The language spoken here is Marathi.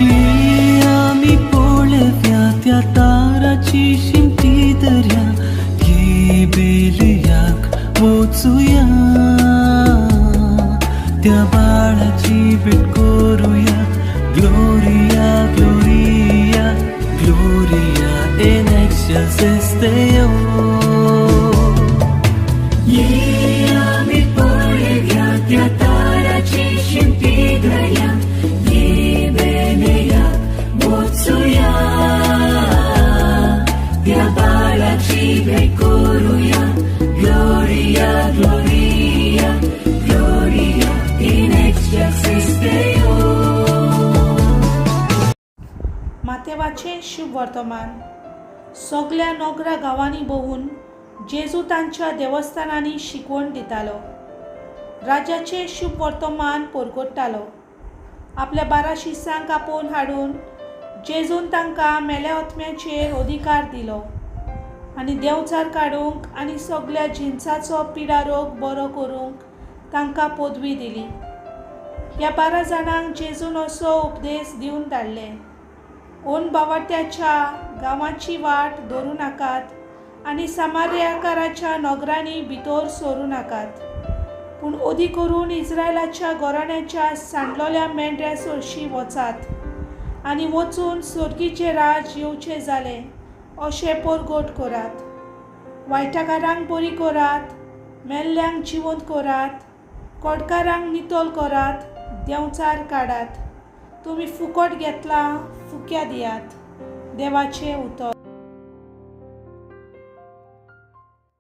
ये आम्ही पोळव्या त्या ताराची शिंपी दर्या, ये बेलयाक वचूया, त्या बाळाची भेट करूया. ग्लोरिया ग्लोरिया ग्लोरिया इन एक्सेलसिस Deo. ये आम्ही पोळव्या त्या ताराची शिंपी दर्या, ये बेलयाक वचूया, त्या बाळाची भेट करूया. ग्लोरिया ग्लोरिया ग्लोरिया इन एक्सेलसिस Deo. माथेवाचे शुभ वर्तमान. सगळ्या नोगरा गांवांनी भोवून जेजू तांच्या देवस्थानांनी शिकवण दितालो, राज्याचे शुभ वर्तमान परगडटालो. आपल्या 12 शिष्यांक आपोवन हाडून जेजून तांकां मेल्या आत्म्याचेर अधिकार दिलो आनी देंवचार काडूंक आनी सगळ्या जिन्साचो पिडा रोग बरो करूंक तांकां पदवी दिली. ह्या 12 जाणांक जेजून असो उपदेश दिवन धाडले: ओन बावट्याच्या गांवाची वाट धरूं नाकात आनी सामार्याकाराच्या नगरांनी भितर सरूं नाकात, पूण ओदी करून इस्रायलाच्या घराण्याच्या सांडलोल्या मेंढऱ्या सरशी वचात आनी वचून सर्गीचें राज येवचें जालें अशें परगट करात. वायटाकारांक बरी करात, मेल्ल्यांक जिवंत करात, कडकारांक नितोल करात, देंवचार काडात. तुमी फुकट घेतला, फुक्या दियात. देवाचें उतर.